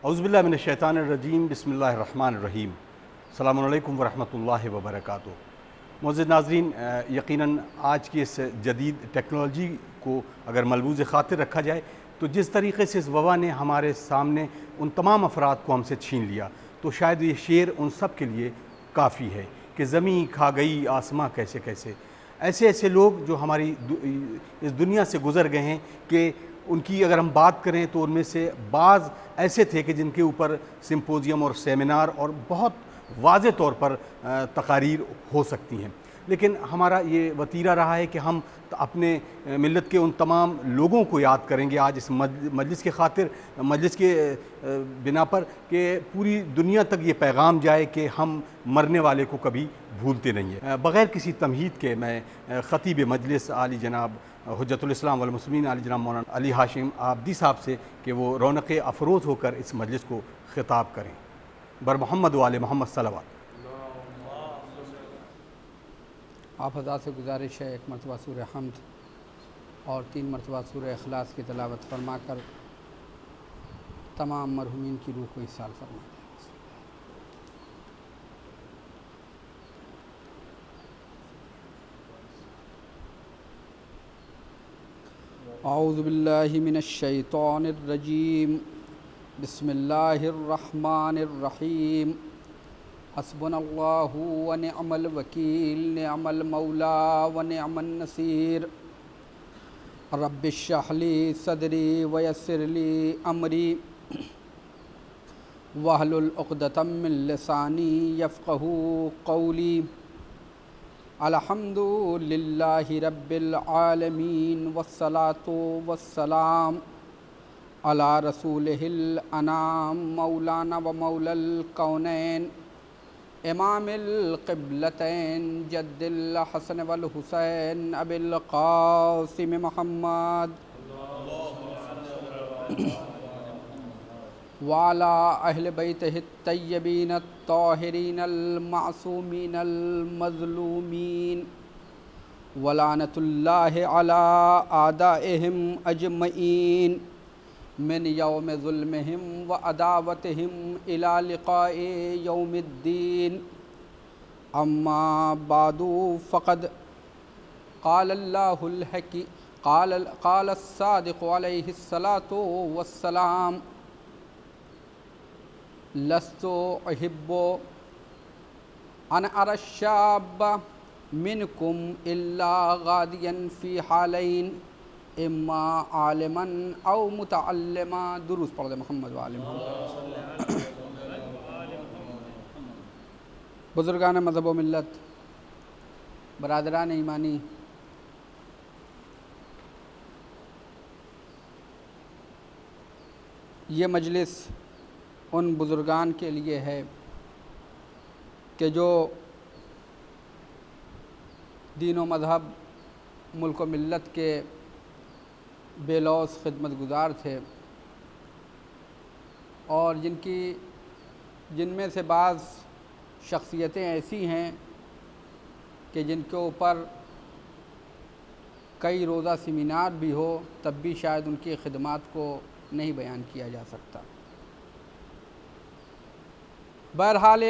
اعوذ باللہ من الشیطان الرجیم، بسم اللہ الرحمن الرحیم۔ السلام علیکم ورحمۃ اللہ وبرکاتہ۔ معزز ناظرین، یقیناً آج کی اس جدید ٹیکنالوجی کو اگر ملحوظ خاطر رکھا جائے تو جس طریقے سے اس وبا نے ہمارے سامنے ان تمام افراد کو ہم سے چھین لیا، تو شاید یہ شعر ان سب کے لیے کافی ہے کہ زمین کھا گئی آسماں کیسے کیسے۔ ایسے ایسے لوگ جو ہماری اس دنیا سے گزر گئے ہیں کہ ان کی اگر ہم بات کریں تو ان میں سے بعض ایسے تھے کہ جن کے اوپر سمپوزیم اور سیمینار اور بہت واضح طور پر تقاریر ہو سکتی ہیں، لیکن ہمارا یہ وتیرہ رہا ہے کہ ہم اپنے ملت کے ان تمام لوگوں کو یاد کریں گے آج اس مجلس کے خاطر، مجلس کے بنا پر، کہ پوری دنیا تک یہ پیغام جائے کہ ہم مرنے والے کو کبھی بھولتے نہیں ہیں۔ بغیر کسی تمہید کے میں خطیب مجلس عالی جناب حجت الاسلام والمسلمین عالی جناب مولانا علی ہاشم آبدی صاحب سے کہ وہ رونق افروز ہو کر اس مجلس کو خطاب کریں۔ بر محمد و آل محمد صلوات۔ آپ حضرات سے گزارش ہے ایک مرتبہ سورہ حمد اور 3 مرتبہ سورہ اخلاص کی تلاوت فرما کر تمام مرحومین کی روح کو ایصال فرمائیں۔ اعوذ باللہ من الشیطان الرجیم، بسم اللہ الرحمن الرحیم، حسبنا اللہ ونعم الوکیل، نعم المولا ونعم النصیر، رب اشرح لی صدری ویسر لی امری واحلل عقدۃ من لسانی یفقہوا قولی۔ الحمد للہ رب العالمین والصلاة والسلام علی رسولہ الانام، مولانا و مولا الکونین، امام القبلتین، جد الحسن والحسین، ابی القاسم محمد وعلی اہل بیتہ الطیبین الطاہرین المعصومین المظلومین، ولعنۃ اللہ علی اعدائہم اجمعین من یوم ظلمہم و عداوتہم الی لقاء یوم الدین۔ اما بعد فقد قال اللہ قال الصادق علیہ الصلاۃ والسلام، لست احب ان اری الشاب منکم الا غادیا فی حالین، اما عالما او متعلما۔ درود پڑھ دیں محمد و آل محمد۔ بزرگان مذہب و ملت، برادران ایمانی، یہ مجلس ان بزرگان کے لیے ہے کہ جو دین و مذہب، ملک و ملت کے بے لوث خدمت گزار تھے، اور جن میں سے بعض شخصیتیں ایسی ہیں کہ جن کے اوپر کئی روزہ سیمینار بھی ہو تب بھی شاید ان کی خدمات کو نہیں بیان کیا جا سکتا۔ بہرحال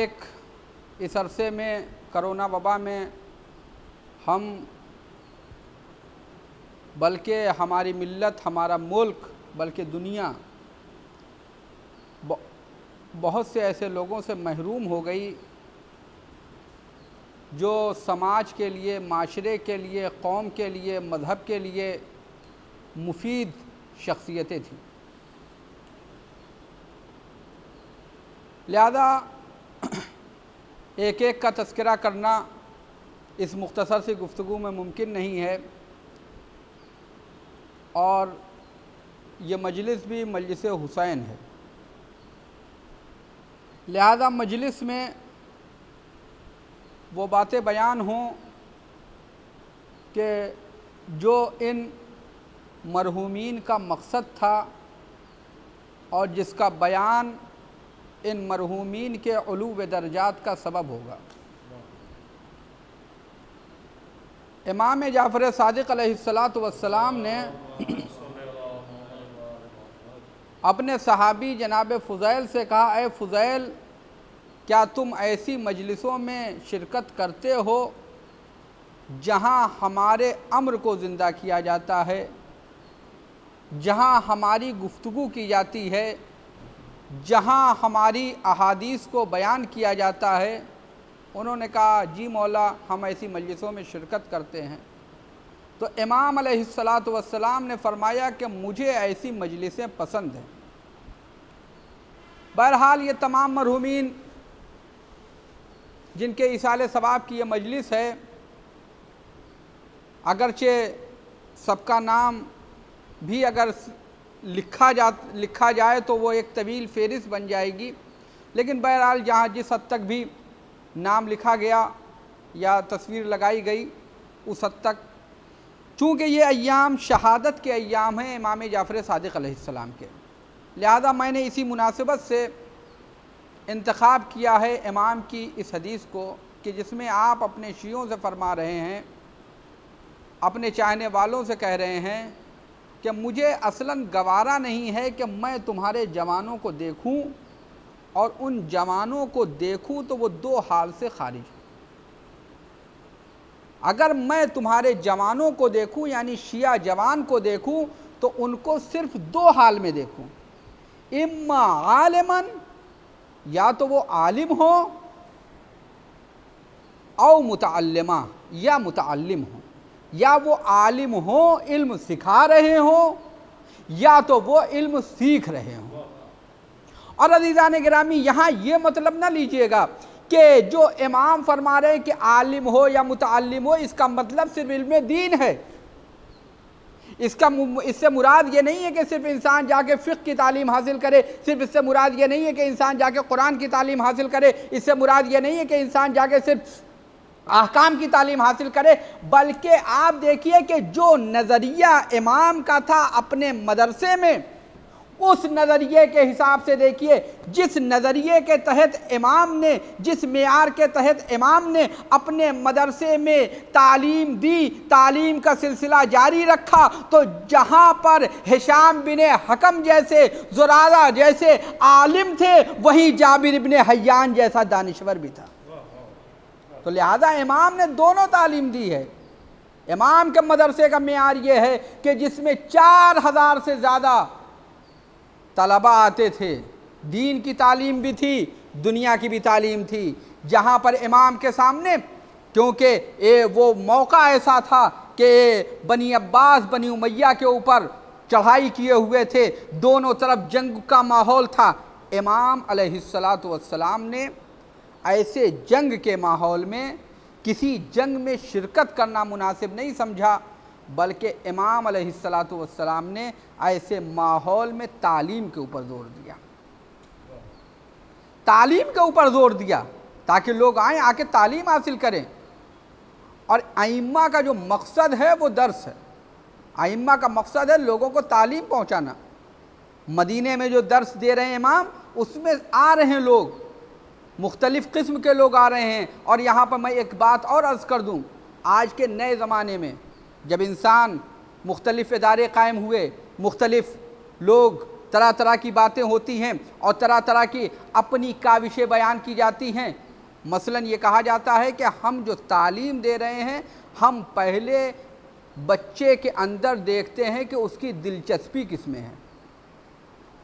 اس عرصے میں کرونا وبا میں ہم، بلکہ ہماری ملت، ہمارا ملک، بلکہ دنیا بہت سے ایسے لوگوں سے محروم ہو گئی جو سماج کے لیے، معاشرے کے لیے، قوم کے لیے، مذہب کے لیے مفید شخصیتیں تھیں۔ لہذا ایک ایک کا تذکرہ کرنا اس مختصر سی گفتگو میں ممکن نہیں ہے، اور یہ مجلس بھی مجلس حسین ہے، لہذا مجلس میں وہ باتیں بیان ہوں کہ جو ان مرحومین کا مقصد تھا اور جس کا بیان ان مرحومین کے علو درجات کا سبب ہوگا۔ امام جعفر صادق علیہ الصلاۃ والسلام نے اپنے صحابی جناب فضیل سے کہا، اے فضیل کیا تم ایسی مجلسوں میں شرکت کرتے ہو جہاں ہمارے امر کو زندہ کیا جاتا ہے، جہاں ہماری گفتگو کی جاتی ہے، جہاں ہماری احادیث کو بیان کیا جاتا ہے؟ انہوں نے کہا جی مولا ہم ایسی مجلسوں میں شرکت کرتے ہیں۔ تو امام علیہ السلام نے فرمایا کہ مجھے ایسی مجلسیں پسند ہیں۔ بہرحال یہ تمام مرحومین جن کے ایصال ثواب کی یہ مجلس ہے، اگرچہ سب کا نام بھی اگر لکھا جائے تو وہ ایک طویل فہرست بن جائے گی، لیکن بہرحال جہاں جس حد تک بھی نام لکھا گیا یا تصویر لگائی گئی اس حد تک، چونکہ یہ ایام شہادت کے ایام ہیں امام جعفر صادق علیہ السلام کے، لہذا میں نے اسی مناسبت سے انتخاب کیا ہے امام کی اس حدیث کو کہ جس میں آپ اپنے شیعوں سے فرما رہے ہیں، اپنے چاہنے والوں سے کہہ رہے ہیں کہ مجھے اصلاً گوارا نہیں ہے کہ میں تمہارے جوانوں کو دیکھوں اور ان جوانوں کو دیکھوں تو وہ دو حال سے خارج ہیں۔ اگر میں تمہارے جوانوں کو دیکھوں یعنی شیعہ جوان کو دیکھوں تو ان کو صرف دو حال میں دیکھوں، اما عالماً یا تو وہ عالم ہو، او متعلمہ یا متعلم ہو، یا وہ عالم ہو علم سکھا رہے ہوں یا تو وہ علم سیکھ رہے ہوں۔ اور عزیزان گرامی یہاں یہ مطلب نہ لیجئے گا کہ جو امام فرما رہے ہیں کہ عالم ہو یا متعلم ہو اس کا مطلب صرف علم دین ہے، اس سے مراد یہ نہیں ہے کہ صرف انسان جا کے فقہ کی تعلیم حاصل کرے، صرف اس سے مراد یہ نہیں ہے کہ انسان جا کے قرآن کی تعلیم حاصل کرے، اس سے مراد یہ نہیں ہے کہ انسان جا کے صرف احکام کی تعلیم حاصل کرے، بلکہ آپ دیکھیے کہ جو نظریہ امام کا تھا اپنے مدرسے میں، اس نظریے کے حساب سے دیکھیے جس نظریے کے تحت امام نے، جس معیار کے تحت امام نے اپنے مدرسے میں تعلیم دی، تعلیم کا سلسلہ جاری رکھا، تو جہاں پر ہشام بن حکم جیسے، زرارہ جیسے عالم تھے وہیں جابر بن حیان جیسا دانشور بھی تھا۔ تو لہذا امام نے دونوں تعلیم دی ہے۔ امام کے مدرسے کا معیار یہ ہے کہ جس میں 4000 سے زیادہ طلبہ آتے تھے، دین کی تعلیم بھی تھی، دنیا کی بھی تعلیم تھی، جہاں پر امام کے سامنے، کیونکہ وہ موقع ایسا تھا کہ بنی عباس بنی امیہ کے اوپر چڑھائی کیے ہوئے تھے، دونوں طرف جنگ کا ماحول تھا، امام علیہ السلام نے ایسے جنگ کے ماحول میں کسی جنگ میں شرکت کرنا مناسب نہیں سمجھا، بلکہ امام علیہ السلام نے ایسے ماحول میں تعلیم کے اوپر زور دیا، تعلیم کے اوپر زور دیا تاکہ لوگ آئیں، آ کے تعلیم حاصل کریں۔ اور ائمہ کا جو مقصد ہے وہ درس ہے، ائمہ کا مقصد ہے لوگوں کو تعلیم پہنچانا۔ مدینے میں جو درس دے رہے ہیں امام، اس میں آ رہے ہیں لوگ، مختلف قسم کے لوگ آ رہے ہیں۔ اور یہاں پر میں ایک بات اور عرض کر دوں، آج کے نئے زمانے میں جب انسان مختلف ادارے قائم ہوئے، مختلف لوگ، طرح طرح کی باتیں ہوتی ہیں اور طرح طرح کی اپنی کاوشیں بیان کی جاتی ہیں۔ مثلاً یہ کہا جاتا ہے کہ ہم جو تعلیم دے رہے ہیں، ہم پہلے بچے کے اندر دیکھتے ہیں کہ اس کی دلچسپی کس میں ہے۔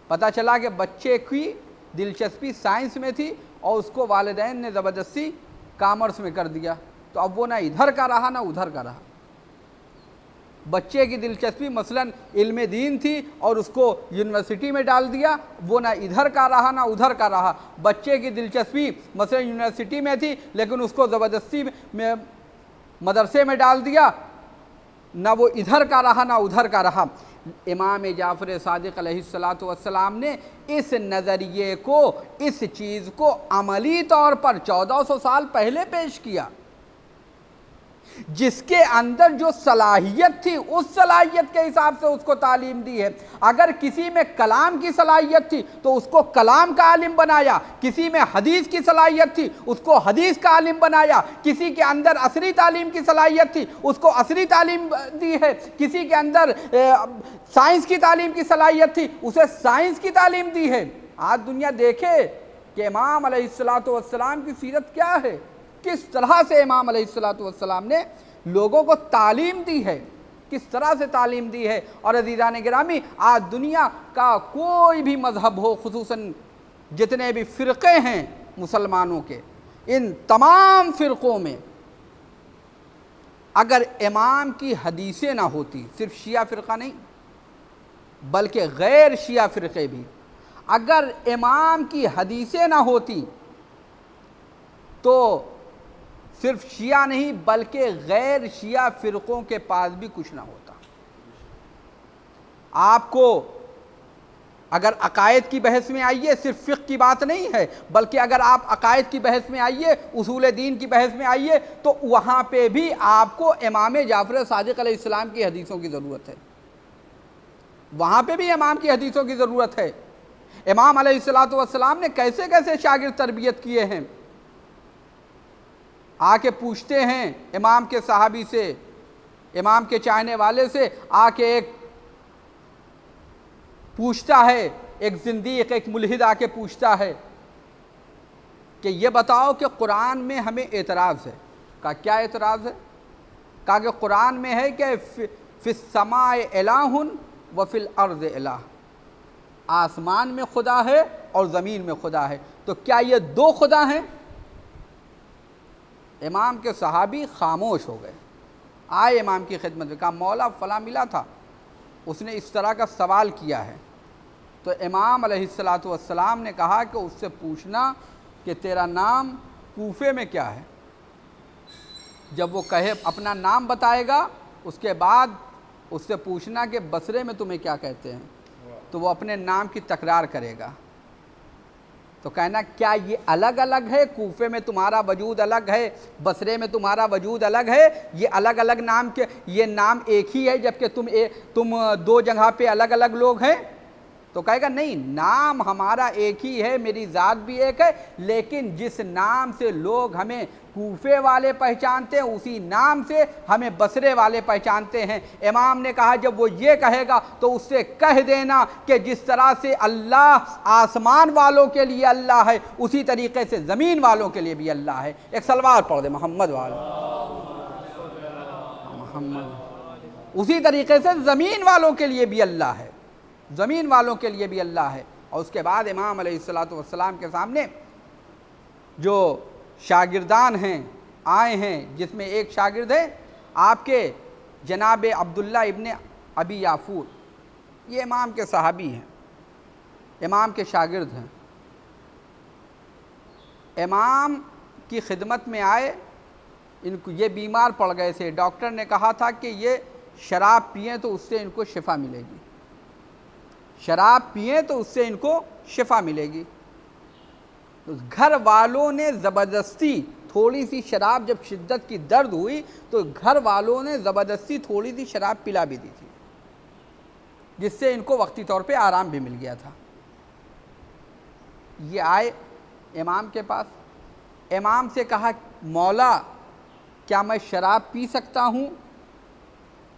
پتہ چلا کہ بچے کی دلچسپی سائنس میں تھی اور اس کو والدین نے زبردستی کامرس میں کر دیا، تو اب وہ نہ ادھر کا رہا نہ ادھر کا رہا۔ بچے کی دلچسپی مثلاً علم دین تھی اور اس کو یونیورسٹی میں ڈال دیا، وہ نہ ادھر کا رہا نہ ادھر کا رہا۔ بچے کی دلچسپی مثلاً یونیورسٹی میں تھی لیکن اس کو زبردستی میں مدرسے میں ڈال دیا، نہ وہ ادھر کا رہا نہ ادھر کا رہا۔ امام جعفر صادق علیہ السلام نے اس نظریے کو، اس چیز کو عملی طور پر 1400 سال پہلے پیش کیا۔ جس کے اندر جو صلاحیت تھی اس صلاحیت کے حساب سے اس کو تعلیم دی ہے۔ اگر کسی میں کلام کی صلاحیت تھی تو اس کو کلام کا عالم بنایا، کسی میں حدیث کی صلاحیت تھی اس کو حدیث کا عالم بنایا، کسی کے اندر عصری تعلیم کی صلاحیت تھی اس کو عصری تعلیم دی ہے، کسی کے اندر سائنس کی تعلیم کی صلاحیت تھی اسے سائنس کی تعلیم دی ہے۔ آج دنیا دیکھے کہ امام علیہ السلام کی سیرت کیا ہے، کس طرح سے امام علیہ السلام نے لوگوں کو تعلیم دی ہے، کس طرح سے تعلیم دی ہے۔ اور عزیزان گرامی، آج دنیا کا کوئی بھی مذہب ہو، خصوصاً جتنے بھی فرقے ہیں مسلمانوں کے، ان تمام فرقوں میں اگر امام کی حدیثیں نہ ہوتی، صرف شیعہ فرقہ نہیں بلکہ غیر شیعہ فرقے بھی، اگر امام کی حدیثیں نہ ہوتی تو صرف شیعہ نہیں بلکہ غیر شیعہ فرقوں کے پاس بھی کچھ نہ ہوتا۔ آپ کو اگر عقائد کی بحث میں آئیے، صرف فقہ کی بات نہیں ہے بلکہ اگر آپ عقائد کی بحث میں آئیے، اصول دین کی بحث میں آئیے، تو وہاں پہ بھی آپ کو امام جعفر صادق علیہ السلام کی حدیثوں کی ضرورت ہے، وہاں پہ بھی امام کی حدیثوں کی ضرورت ہے۔ امام علیہ السلام نے کیسے کیسے شاگرد تربیت کیے ہیں، آ کے پوچھتے ہیں امام کے صحابی سے، امام کے چاہنے والے سے، آ کے ایک پوچھتا ہے، ایک زندیق، ایک ملحد آ کے پوچھتا ہے کہ یہ بتاؤ کہ قرآن میں ہمیں اعتراض ہے۔ کہا کیا اعتراض ہے؟ کہا کہ قرآن میں ہے کہ فی السماء الہ و فی الارض الہ، آسمان میں خدا ہے اور زمین میں خدا ہے، تو کیا یہ دو خدا ہیں؟ امام کے صحابی خاموش ہو گئے، آئے امام کی خدمت میں، کہا مولا فلاں ملا تھا، اس نے اس طرح کا سوال کیا ہے۔ تو امام علیہ السلام نے کہا کہ اس سے پوچھنا کہ تیرا نام کوفے میں کیا ہے۔ جب وہ کہے اپنا نام بتائے گا، اس کے بعد اس سے پوچھنا کہ بصرے میں تمہیں کیا کہتے ہیں، تو وہ اپنے نام کی تکرار کرے گا۔ تو کہنا کیا یہ الگ الگ ہے، کوفے میں تمہارا وجود الگ ہے، بصرے میں تمہارا وجود الگ ہے، یہ الگ الگ نام کے، یہ نام ایک ہی ہے جبکہ تم دو جگہ پہ الگ الگ لوگ ہیں؟ تو کہے گا نہیں، نام ہمارا ایک ہی ہے، میری ذات بھی ایک ہے، لیکن جس نام سے لوگ ہمیں کوفے والے پہچانتے ہیں اسی نام سے ہمیں بصرے والے پہچانتے ہیں۔ امام نے کہا جب وہ یہ کہے گا تو اس سے کہہ دینا کہ جس طرح سے اللہ آسمان والوں کے لیے اللہ ہے، اسی طریقے سے زمین والوں کے لیے بھی اللہ ہے۔ ایک سلوات پڑھ دے محمد والا محمد۔ اسی طریقے سے زمین والوں کے لیے بھی اللہ ہے، زمین والوں کے لیے بھی اللہ ہے۔ اور اس کے بعد امام علیہ السلام کے سامنے جو شاگردان ہیں آئے ہیں، جس میں ایک شاگرد ہے آپ کے جناب عبداللہ ابن ابی یافور، یہ امام کے صحابی ہیں، امام کے شاگرد ہیں۔ امام کی خدمت میں آئے، ان کو یہ بیمار پڑ گئے تھے، ڈاکٹر نے کہا تھا کہ یہ شراب پئیں تو اس سے ان کو شفا ملے گی، شراب پئیں تو اس سے ان کو شفا ملے گی۔ تو گھر والوں نے زبردستی تھوڑی سی شراب، جب شدت کی درد ہوئی تو گھر والوں نے زبردستی تھوڑی سی شراب پلا بھی دی تھی، جس سے ان کو وقتی طور پہ آرام بھی مل گیا تھا۔ یہ آئے امام کے پاس، امام سے کہا مولا کیا میں شراب پی سکتا ہوں؟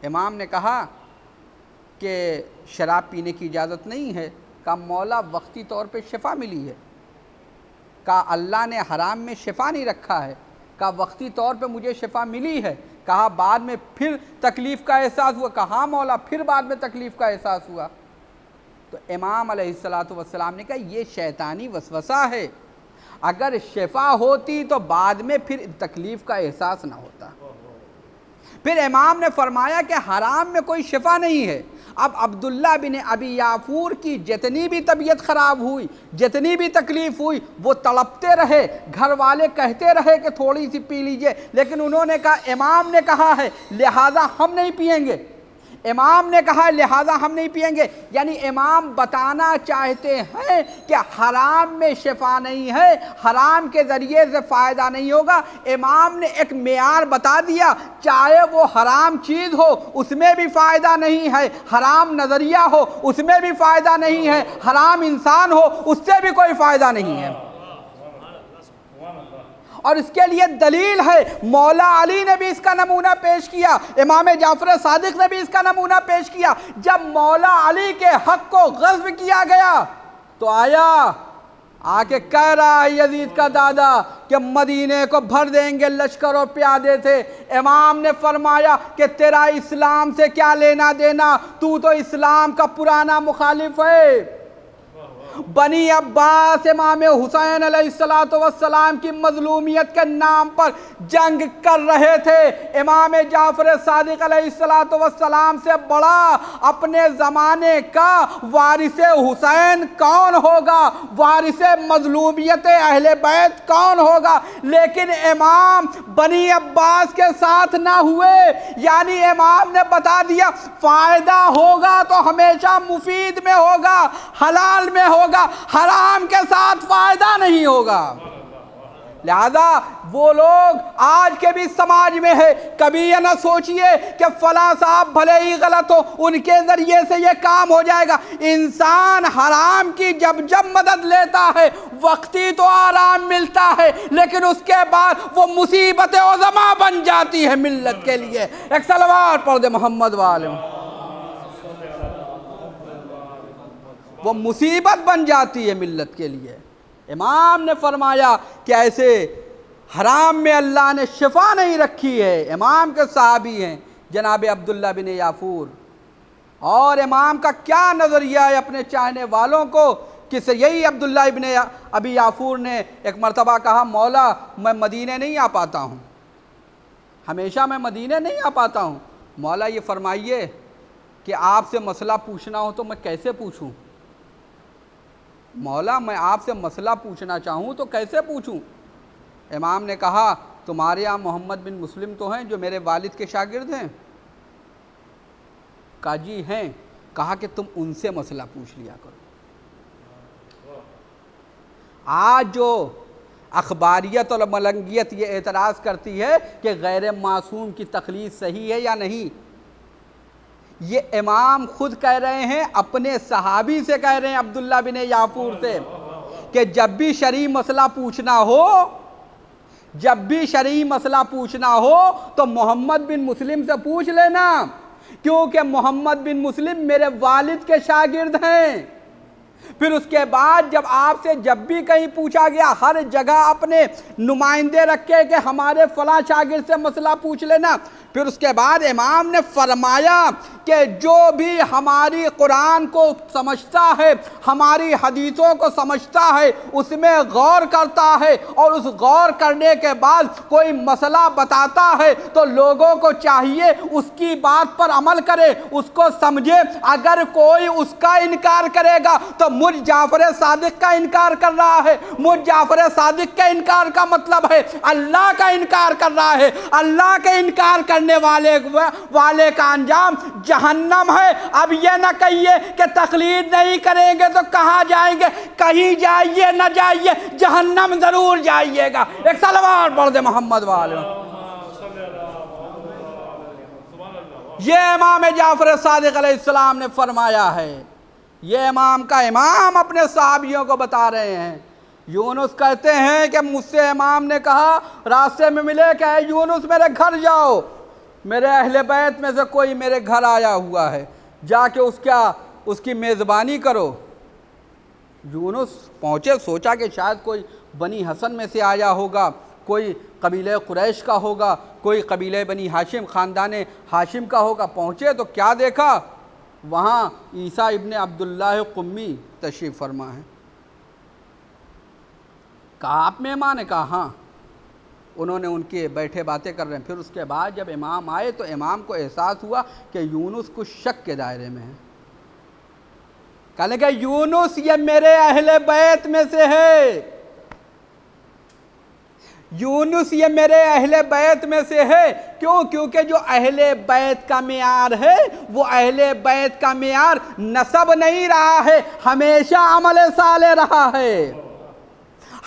امام نے کہا کہ شراب پینے کی اجازت نہیں ہے۔ کہا مولا وقتی طور پہ شفا ملی ہے۔ کہا اللہ نے حرام میں شفا نہیں رکھا ہے۔ کہا وقتی طور پہ مجھے شفا ملی ہے۔ کہا بعد میں پھر تکلیف کا احساس ہوا؟ کہا ہاں مولا پھر بعد میں تکلیف کا احساس ہوا۔ تو امام علیہ السلام نے کہا یہ شیطانی وسوسہ ہے، اگر شفا ہوتی تو بعد میں پھر تکلیف کا احساس نہ ہوتا۔ پھر امام نے فرمایا کہ حرام میں کوئی شفا نہیں ہے۔ اب عبداللہ بن ابی یافور کی جتنی بھی طبیعت خراب ہوئی، جتنی بھی تکلیف ہوئی، وہ تڑپتے رہے، گھر والے کہتے رہے کہ تھوڑی سی پی لیجئے، لیکن انہوں نے کہا امام نے کہا ہے لہٰذا ہم نہیں پئیں گے۔ امام نے کہا لہٰذا ہم نہیں پئیں گے، یعنی امام بتانا چاہتے ہیں کہ حرام میں شفا نہیں ہے، حرام کے ذریعے سے فائدہ نہیں ہوگا۔ امام نے ایک معیار بتا دیا، چاہے وہ حرام چیز ہو اس میں بھی فائدہ نہیں ہے، حرام نظریہ ہو اس میں بھی فائدہ نہیں ہے، حرام انسان ہو اس سے بھی کوئی فائدہ نہیں ہے۔ اور اس کے لیے دلیل ہے، مولا علی نے بھی اس کا نمونہ پیش کیا، امام جعفر صادق نے بھی اس کا نمونہ پیش کیا۔ جب مولا علی کے حق کو غصب کیا گیا تو آ کے کہہ رہا ہے یزید کا دادا کہ مدینے کو بھر دیں گے لشکر اور پیادے تھے۔ امام نے فرمایا کہ تیرا اسلام سے کیا لینا دینا، تو اسلام کا پرانا مخالف ہے۔ بنی عباس امام حسین علیہ السلام کی مظلومیت کے نام پر جنگ کر رہے تھے۔ امام جعفر صادق علیہ السلام سے بڑا اپنے زمانے کا وارث حسین کون ہوگا، وارث مظلومیت اہل بیت کون ہوگا؟ لیکن امام بنی عباس کے ساتھ نہ ہوئے، یعنی امام نے بتا دیا فائدہ ہوگا تو ہمیشہ مفید میں ہوگا، حلال میں ہوگا، حرام کے ساتھ فائدہ نہیں ہوگا۔ لہذا وہ لوگ آج کے بھی سماج میں ہے، کبھی یہ نہ سوچئے کہ فلاں صاحب بھلے ہی غلط ہو ان کے ذریعے سے یہ کام ہو جائے گا۔ انسان حرام کی جب مدد لیتا ہے وقتی تو آرام ملتا ہے، لیکن اس کے بعد وہ مصیبت عظما بن جاتی ہے ملت کے لیے۔ ایک صلوات پڑھ دے محمد والے، وہ مصیبت بن جاتی ہے ملت کے لیے۔ امام نے فرمایا کہ ایسے حرام میں اللہ نے شفا نہیں رکھی ہے۔ امام کے صحابی ہیں جناب عبداللہ بن یافور، اور امام کا کیا نظریہ ہے اپنے چاہنے والوں کو، کہ یہی عبداللہ ابن ابی یافور نے ایک مرتبہ کہا مولا میں مدینے نہیں آ پاتا ہوں، ہمیشہ میں مدینے نہیں آ پاتا ہوں، مولا یہ فرمائیے کہ آپ سے مسئلہ پوچھنا ہو تو میں کیسے پوچھوں؟ مولا میں آپ سے مسئلہ پوچھنا چاہوں تو کیسے پوچھوں؟ امام نے کہا تمہارے یہاں محمد بن مسلم تو ہیں جو میرے والد کے شاگرد ہیں؟ کہا جی ہیں۔ کہا کہ تم ان سے مسئلہ پوچھ لیا کرو۔ آج جو اخباریت اور ملنگیت یہ اعتراض کرتی ہے کہ غیر معصوم کی تقلید صحیح ہے یا نہیں، یہ امام خود کہہ رہے ہیں، اپنے صحابی سے کہہ رہے ہیں عبداللہ بن یافور سے، کہ جب بھی شرعی مسئلہ پوچھنا ہو، جب بھی شرعی مسئلہ پوچھنا ہو تو محمد بن مسلم سے پوچھ لینا، کیونکہ محمد بن مسلم میرے والد کے شاگرد ہیں۔ پھر اس کے بعد جب آپ سے جب بھی کہیں پوچھا گیا ہر جگہ اپنے نمائندے رکھے کہ ہمارے فلاں شاگرد سے مسئلہ پوچھ لینا۔ پھر اس کے بعد امام نے فرمایا کہ جو بھی ہماری قرآن کو سمجھتا ہے، ہماری حدیثوں کو سمجھتا ہے، اس میں غور کرتا ہے، اور اس غور کرنے کے بعد کوئی مسئلہ بتاتا ہے تو لوگوں کو چاہیے اس کی بات پر عمل کرے، اس کو سمجھے۔ اگر کوئی اس کا انکار کرے گا تو مجھ جعفر صادق کا انکار کر رہا ہے۔ مجھ جعفر صادق کے انکار کا مطلب ہے اللہ کا انکار کر رہا ہے۔ اللہ کے انکار کرنے والے کا انجام جہنم ہے۔ اب یہ نہ کہیے کہ تقلید نہیں کریں گے تو کہاں جائیں گے، کہیں جائیے نہ جائیے جہنم ضرور جائیے گا۔ ایک صلوات پڑھ دے محمد والے۔ یہ امام جعفر صادق علیہ السلام نے فرمایا ہے، یہ امام کا امام اپنے صحابیوں کو بتا رہے ہیں۔ یونس کہتے ہیں کہ مجھ سے امام نے کہا راستے میں ملے کہ اے یونس میرے گھر جاؤ، میرے اہل بیت میں سے کوئی میرے گھر آیا ہوا ہے، جا کے اس کی میزبانی کرو۔ یونس پہنچے، سوچا کہ شاید کوئی بنی حسن میں سے آیا ہوگا، کوئی قبیلہ قریش کا ہوگا، کوئی قبیلہ بنی ہاشم خاندان ہاشم کا ہوگا۔ پہنچے تو کیا دیکھا، وہاں عیسیٰ ابن عبداللہ قمی تشریف فرما ہے۔ کہا آپ مہمان ہیں؟ کہا ہاں۔ انہوں نے ان کے بیٹھے باتیں کر رہے ہیں۔ پھر اس کے بعد جب امام آئے تو امام کو احساس ہوا کہ یونس کچھ شک کے دائرے میں ہے۔ کہنے کہ یونس یہ میرے اہل بیت میں سے ہے، یونس یہ میرے اہل بیت میں سے ہے. کیوں؟ کیونکہ جو اہل بیت کا معیار ہے وہ اہل بیت کا معیار نسب نہیں رہا ہے، ہمیشہ عمل صالح رہا ہے،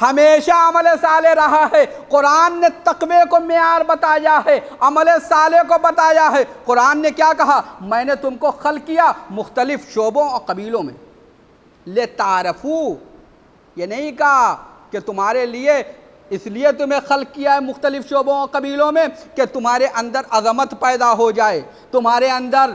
ہمیشہ عمل صالح رہا ہے. قرآن نے تقوی کو معیار بتایا ہے، عمل صالح کو بتایا ہے. قرآن نے کیا کہا؟ میں نے تم کو خلق کیا مختلف شعبوں اور قبیلوں میں، لِتَعْرَفُوا. یہ نہیں کہا کہ تمہارے لیے اس لیے تمہیں خلق کیا ہے مختلف شعبوں اور قبیلوں میں کہ تمہارے اندر عظمت پیدا ہو جائے، تمہارے اندر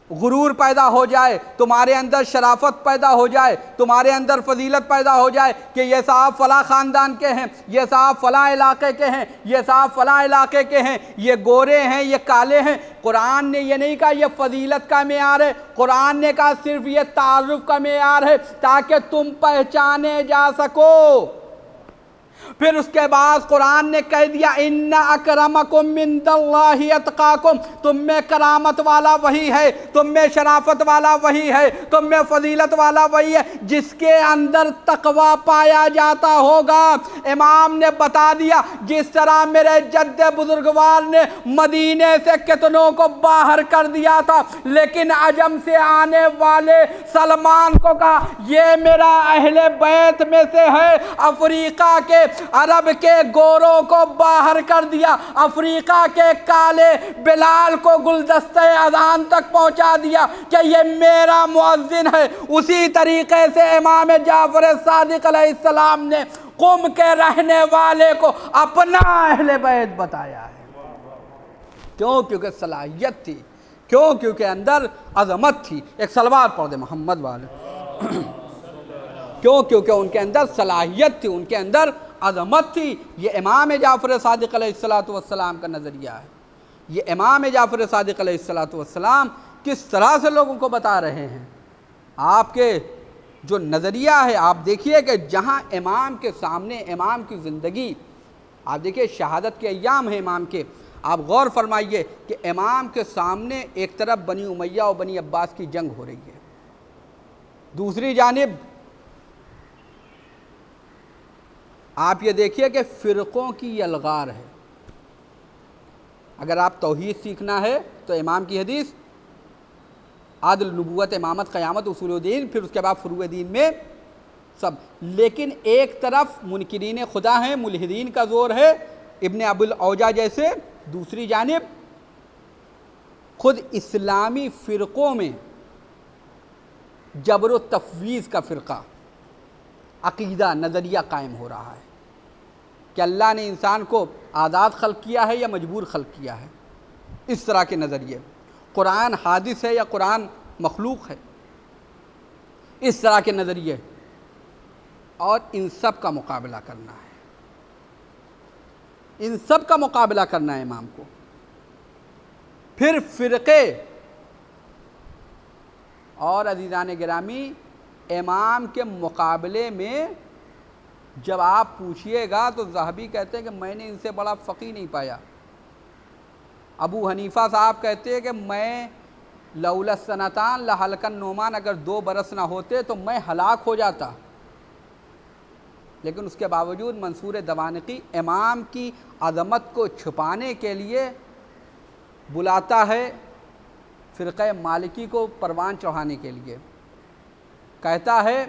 غرور پیدا ہو جائے، تمہارے اندر شرافت پیدا ہو جائے، تمہارے اندر فضیلت پیدا ہو جائے کہ یہ صاحب فلاں خاندان کے ہیں، یہ صاحب فلاں علاقے کے ہیں، یہ صاحب فلاں علاقے کے ہیں، یہ گورے ہیں، یہ کالے ہیں. قرآن نے یہ نہیں کہا یہ فضیلت کا معیار ہے، قرآن نے کہا صرف یہ تعارف کا معیار ہے تاکہ تم پہچانے جا سکو. پھر اس کے بعد قرآن نے کہہ دیا ان اکرمکم عند اللہ اتقاکم. تم میں کرامت والا وہی ہے، تم میں شرافت والا وہی ہے، تم میں فضیلت والا وہی ہے جس کے اندر تقوی پایا جاتا ہوگا. امام نے بتا دیا جس طرح میرے جد بزرگوار نے مدینے سے کتنوں کو باہر کر دیا تھا، لیکن عجم سے آنے والے سلمان کو کہا یہ میرا اہل بیت میں سے ہے. افریقہ کے عرب کے گوروں کو باہر کر دیا، افریقہ کے کالے بلال کو گلدستہ اذان تک پہنچا دیا کہ یہ میرا مؤذن ہے. اسی طریقے سے امام جعفر صادق علیہ السلام نے قم کے رہنے والے کو اپنا اہل بیت بتایا ہے. کیوں؟ کیونکہ صلاحیت تھی. کیوں؟ کیونکہ اندر عظمت تھی. ایک صلوات پڑھ دے محمد والے. کیوں؟ کیونکہ ان کے اندر صلاحیت تھی، ان کے اندر عظمت تھی. یہ امام جعفر صادق علیہ السلام کا نظریہ ہے. یہ امام جعفر صادق علیہ السلام کس طرح سے لوگوں کو بتا رہے ہیں. آپ کے جو نظریہ ہے آپ دیکھیے کہ جہاں امام کے سامنے امام کی زندگی، آپ دیکھیے شہادت کے ایام ہیں امام کے، آپ غور فرمائیے کہ امام کے سامنے ایک طرف بنی امیہ اور بنی عباس کی جنگ ہو رہی ہے، دوسری جانب آپ یہ دیکھیے کہ فرقوں کی یلغار ہے. اگر آپ توحید سیکھنا ہے تو امام کی حدیث عدل، نبوت، امامت، قیامت، اصول دین، پھر اس کے بعد فروع دین میں سب. لیکن ایک طرف منکرین خدا ہیں، ملحدین کا زور ہے ابن ابو الاوجا جیسے، دوسری جانب خود اسلامی فرقوں میں جبر و تفویض کا فرقہ، عقیدہ، نظریہ قائم ہو رہا ہے کہ اللہ نے انسان کو آزاد خلق کیا ہے یا مجبور خلق کیا ہے. اس طرح کے نظریے، قرآن حادث ہے یا قرآن مخلوق ہے، اس طرح کے نظریے. اور ان سب کا مقابلہ کرنا ہے، ان سب کا مقابلہ کرنا ہے امام کو. پھر فرقے، اور عزیزان گرامی امام کے مقابلے میں جب آپ پوچھئے گا تو ذہبی کہتے ہیں کہ میں نے ان سے بڑا فقیہ نہیں پایا. ابو حنیفہ صاحب کہتے ہیں کہ میں لولا السنتان لہلک النعمان، اگر 2 برس نہ ہوتے تو میں ہلاک ہو جاتا. لیکن اس کے باوجود منصور دوانقی امام کی عظمت کو چھپانے کے لیے بلاتا ہے فرقہ مالکی کو پروان چڑھانے کے لیے. کہتا ہے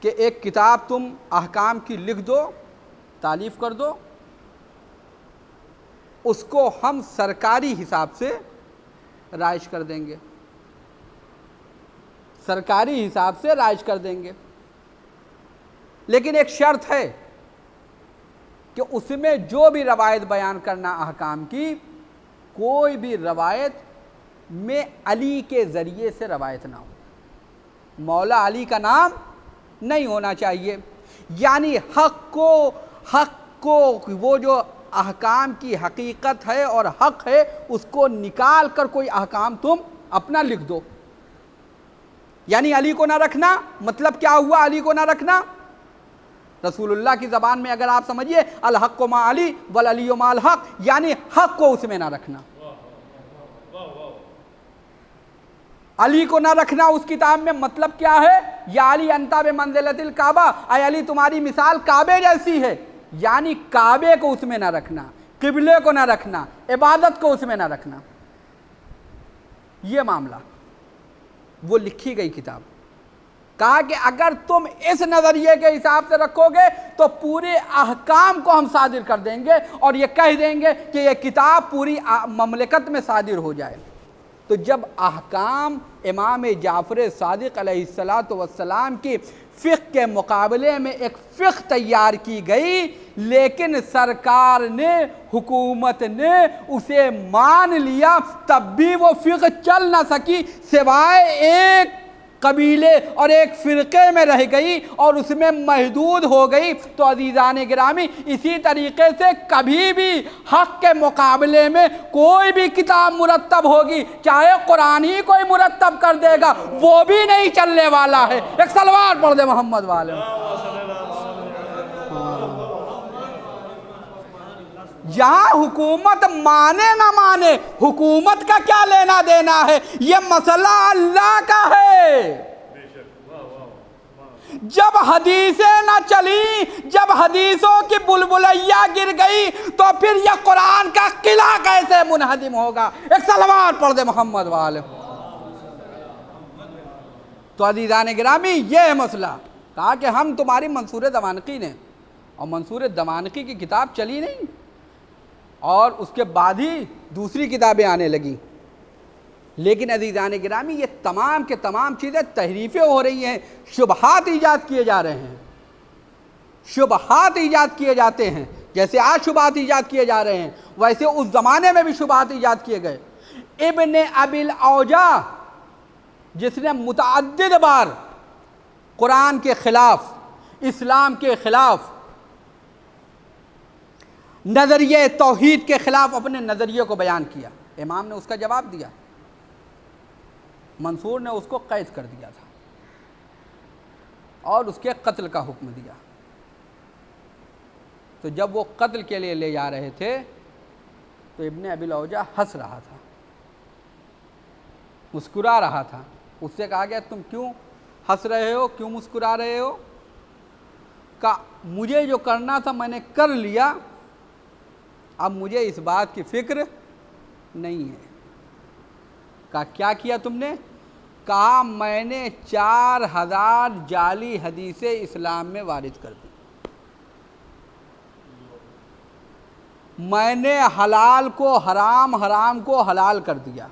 کہ ایک کتاب تم احکام کی لکھ دو، تالیف کر دو، اس کو ہم سرکاری حساب سے رائج کر دیں گے، سرکاری حساب سے رائج کر دیں گے. لیکن ایک شرط ہے کہ اس میں جو بھی روایت بیان کرنا احکام کی، کوئی بھی روایت میں علی کے ذریعے سے روایت نہ ہو، مولا علی کا نام نہیں ہونا چاہیے. یعنی حق کو وہ جو احکام کی حقیقت ہے اور حق ہے اس کو نکال کر کوئی احکام تم اپنا لکھ دو. یعنی علی کو نہ رکھنا، مطلب کیا ہوا علی کو نہ رکھنا؟ رسول اللہ کی زبان میں اگر آپ سمجھیے الحق مع علی والعلی مع الحق، یعنی حق کو اس میں نہ رکھنا، علی کو نہ رکھنا اس کتاب میں. مطلب کیا ہے؟ یا علی انتا بمنزلۃ الکعبہ، اے علی تمہاری مثال کعبے جیسی ہے. یعنی کعبے کو اس میں نہ رکھنا، قبلے کو نہ رکھنا، عبادت کو اس میں نہ رکھنا، یہ معاملہ وہ لکھی گئی کتاب۔ کہا کہ اگر تم اس نظریے کے حساب سے رکھو گے تو پورے احکام کو ہم صادر کر دیں گے اور یہ کہہ دیں گے کہ یہ کتاب پوری مملکت میں صادر ہو جائے۔ تو جب احکام امام جعفر صادق علیہ السلام کی فقہ کے مقابلے میں ایک فقہ تیار کی گئی، لیکن سرکار نے، حکومت نے اسے مان لیا، تب بھی وہ فقہ چل نہ سکی، سوائے ایک قبیلے اور ایک فرقے میں رہ گئی اور اس میں محدود ہو گئی۔ تو عزیزان گرامی، اسی طریقے سے کبھی بھی حق کے مقابلے میں کوئی بھی کتاب مرتب ہوگی، چاہے قرآن ہی کوئی مرتب کر دے گا، وہ بھی نہیں چلنے والا ہے۔ ایک صلوات پڑھ دے محمد والے۔ یہاں حکومت مانے نہ مانے، حکومت کا کیا لینا دینا ہے، یہ مسئلہ اللہ کا ہے۔ جب حدیثیں نہ چلی، جب حدیثوں کی بلبلیاں گر گئی، تو پھر یہ قرآن کا قلعہ کیسے منہدم ہوگا؟ ایک صلوات پڑھ دے محمد والے۔ تو عزیزان گرامی، یہ ہے مسئلہ۔ کہا کہ ہم تمہاری منصور دمانقی نے، اور منصور دمانقی کی کتاب چلی نہیں، اور اس کے بعد ہی دوسری کتابیں آنے لگیں۔ لیکن عزیزان گرامی، یہ تمام کے تمام چیزیں تحریفیں ہو رہی ہیں، شبہات ایجاد کیے جا رہے ہیں، شبہات ایجاد کیے جاتے ہیں۔ جیسے آج شبہات ایجاد کیے جا رہے ہیں، ویسے اس زمانے میں بھی شبہات ایجاد کیے گئے۔ ابن ابی الاوجا، جس نے متعدد بار قرآن کے خلاف، اسلام کے خلاف، نظریے توحید کے خلاف اپنے نظریے کو بیان کیا، امام نے اس کا جواب دیا، منصور نے اس کو قید کر دیا تھا اور اس کے قتل کا حکم دیا۔ تو جب وہ قتل کے لیے لے جا رہے تھے تو ابن ابی الاوجا ہنس رہا تھا، مسکرا رہا تھا۔ اس سے کہا گیا تم کیوں ہنس رہے ہو، کیوں مسکرا رہے ہو؟ کہا مجھے جو کرنا تھا میں نے کر لیا، اب مجھے اس بات کی فکر نہیں ہے۔ کہا کیا کیا تم نے؟ کہا میں نے 4000 جعلی حدیثیں اسلام میں وارد کر دی، میں نے حلال کو حرام، حرام کو حلال کر دیا،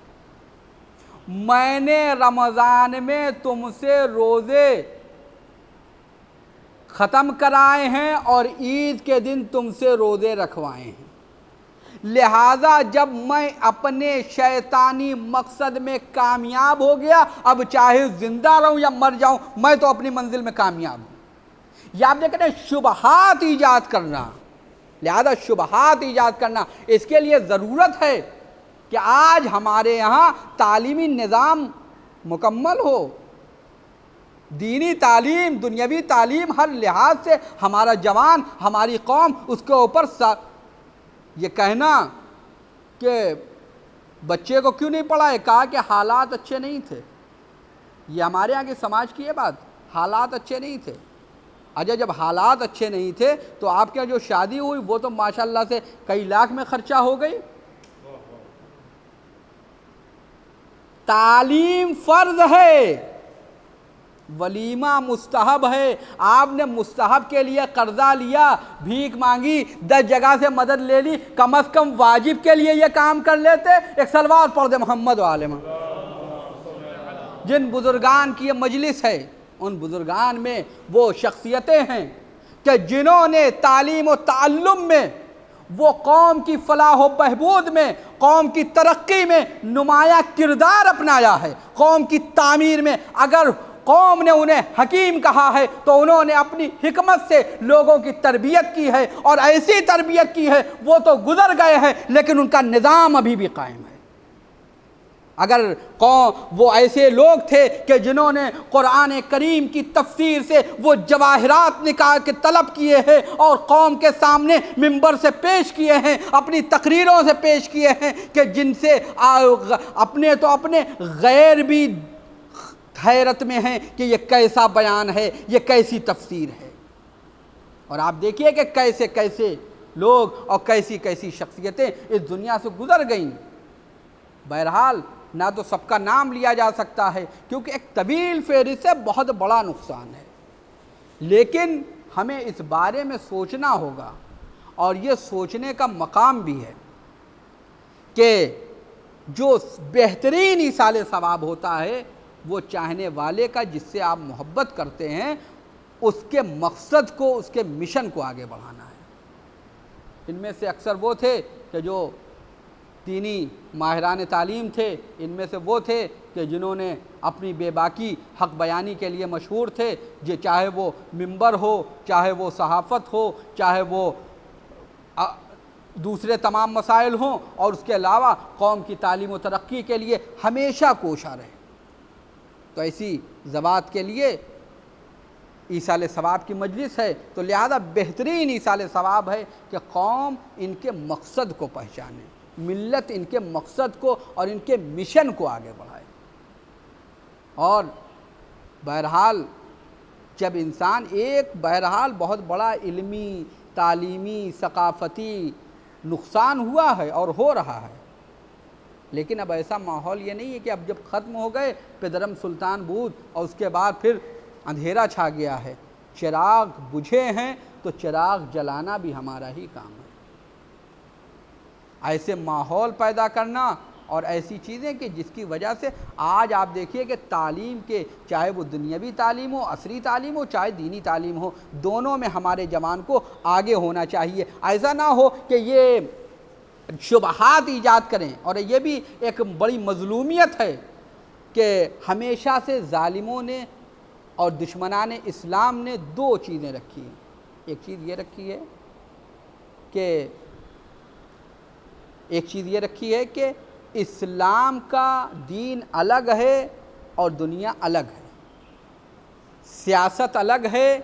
میں نے رمضان میں تم سے روزے ختم کرائے ہیں اور عید کے دن تم سے روزے رکھوائے ہیں، لہذا جب میں اپنے شیطانی مقصد میں کامیاب ہو گیا، اب چاہے زندہ رہوں یا مر جاؤں، میں تو اپنی منزل میں کامیاب ہوں۔ یہ آپ دیکھیں شبہات ایجاد کرنا، لہذا شبہات ایجاد کرنا، اس کے لیے ضرورت ہے کہ آج ہمارے یہاں تعلیمی نظام مکمل ہو، دینی تعلیم، دنیاوی تعلیم، ہر لحاظ سے ہمارا جوان، ہماری قوم اس کے اوپر یہ کہنا کہ بچے کو کیوں نہیں پڑھائے، کہا کہ حالات اچھے نہیں تھے۔ یہ ہمارے یہاں کی سماج کی یہ بات، حالات اچھے نہیں تھے۔ اچھا جب حالات اچھے نہیں تھے تو آپ کے جو شادی ہوئی وہ تو ماشاءاللہ سے کئی لاکھ میں خرچہ ہو گئی۔ تعلیم فرض ہے، ولیمہ مستحب ہے۔ آپ نے مستحب کے لیے قرضہ لیا، بھیک مانگی، 10 جگہ سے مدد لے لی، کم از کم واجب کے لیے یہ کام کر لیتے۔ ایک صلوات پڑھ دے محمد عالم۔ جن بزرگان کی یہ مجلس ہے، ان بزرگان میں وہ شخصیتیں ہیں کہ جنہوں نے تعلیم و تعلم میں، وہ قوم کی فلاح و بہبود میں، قوم کی ترقی میں نمایاں کردار اپنایا ہے۔ قوم کی تعمیر میں اگر قوم نے انہیں حکیم کہا ہے تو انہوں نے اپنی حکمت سے لوگوں کی تربیت کی ہے، اور ایسی تربیت کی ہے، وہ تو گزر گئے ہیں لیکن ان کا نظام ابھی بھی قائم ہے۔ اگر وہ ایسے لوگ تھے کہ جنہوں نے قرآن کریم کی تفسیر سے وہ جواہرات نکال کے طلب کیے ہیں اور قوم کے سامنے منبر سے پیش کیے ہیں، اپنی تقریروں سے پیش کیے ہیں، کہ جن سے اپنے غیر بھی حیرت میں ہیں کہ یہ کیسا بیان ہے، یہ کیسی تفسیر ہے۔ اور آپ دیکھیے کہ کیسے کیسے لوگ اور کیسی کیسی شخصیتیں اس دنیا سے گزر گئیں۔ بہرحال نہ تو سب کا نام لیا جا سکتا ہے کیونکہ ایک طویل فہرست سے بہت بڑا نقصان ہے، لیکن ہمیں اس بارے میں سوچنا ہوگا، اور یہ سوچنے کا مقام بھی ہے کہ جو بہترین ایصال ثواب ہوتا ہے وہ چاہنے والے کا، جس سے آپ محبت کرتے ہیں، اس کے مقصد کو، اس کے مشن کو آگے بڑھانا ہے۔ ان میں سے اکثر وہ تھے کہ جو دینی ماہران تعلیم تھے، ان میں سے وہ تھے کہ جنہوں نے اپنی بے باکی حق بیانی کے لیے مشہور تھے، چاہے وہ منبر ہو، چاہے وہ صحافت ہو، چاہے وہ دوسرے تمام مسائل ہوں، اور اس کے علاوہ قوم کی تعلیم و ترقی کے لیے ہمیشہ کوشاں رہے۔ تو ایسی ذوات کے لیے ایصال ثواب کی مجلس ہے، تو لہذا بہترین ایصال ثواب ہے کہ قوم ان کے مقصد کو پہچانے، ملت ان کے مقصد کو اور ان کے مشن کو آگے بڑھائے۔ اور بہرحال جب انسان بہرحال بہت بڑا علمی، تعلیمی، ثقافتی نقصان ہوا ہے اور ہو رہا ہے، لیکن اب ایسا ماحول یہ نہیں ہے کہ اب جب ختم ہو گئے پدرم سلطان بود اور اس کے بعد پھر اندھیرا چھا گیا ہے۔ چراغ بجھے ہیں تو چراغ جلانا بھی ہمارا ہی کام ہے۔ ایسے ماحول پیدا کرنا اور ایسی چیزیں کہ جس کی وجہ سے آج آپ دیکھیے کہ تعلیم کے، چاہے وہ دنیاوی تعلیم ہو، عصری تعلیم ہو، چاہے دینی تعلیم ہو، دونوں میں ہمارے جوان کو آگے ہونا چاہیے۔ ایسا نہ ہو کہ یہ شبہات ایجاد کریں، اور یہ بھی ایک بڑی مظلومیت ہے کہ ہمیشہ سے ظالموں نے اور دشمنان اسلام نے دو چیزیں رکھی ہیں۔ ایک چیز یہ رکھی ہے کہ اسلام کا دین الگ ہے اور دنیا الگ ہے، سیاست الگ ہے،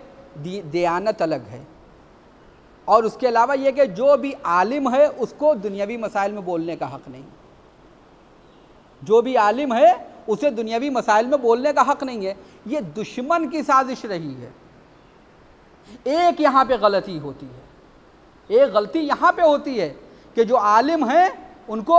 دیانت الگ ہے، اور اس کے علاوہ یہ کہ جو بھی عالم ہے اس کو دنیاوی مسائل میں بولنے کا حق نہیں، جو بھی عالم ہے اسے دنیاوی مسائل میں بولنے کا حق نہیں ہے۔ یہ دشمن کی سازش رہی ہے۔ ایک یہاں پہ غلطی ہوتی ہے، ایک غلطی یہاں پہ ہوتی ہے کہ جو عالم ہیں ان کو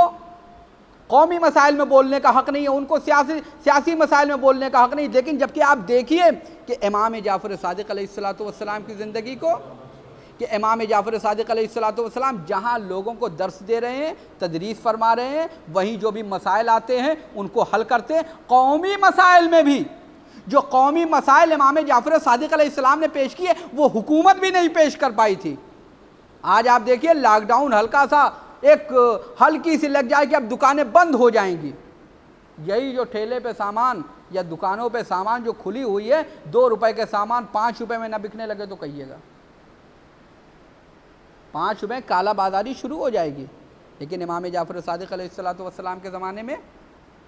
قومی مسائل میں بولنے کا حق نہیں ہے، ان کو سیاسی مسائل میں بولنے کا حق نہیں، لیکن جبکہ آپ دیکھیے کہ امام جعفر صادق علیہ السلام کی زندگی کو، کہ امام جعفر صادق علیہ السلام جہاں لوگوں کو درس دے رہے ہیں، تدریس فرما رہے ہیں، وہیں جو بھی مسائل آتے ہیں ان کو حل کرتے ہیں۔ قومی مسائل میں بھی جو قومی مسائل امام جعفر صادق علیہ السلام نے پیش کیے وہ حکومت بھی نہیں پیش کر پائی تھی۔ آج آپ دیکھیے لاک ڈاؤن ہلکا سا ایک ہلکی سی لگ جائے کہ اب دکانیں بند ہو جائیں گی، یہی جو ٹھیلے پہ سامان یا دکانوں پہ سامان جو کھلی ہوئی ہے، 2 روپے کے سامان 5 روپے میں نہ بکنے لگے تو کہیے گا، 5 روپے کالا بازاری شروع ہو جائے گی۔ لیکن امام جعفر صادق علیہ السلام کے زمانے میں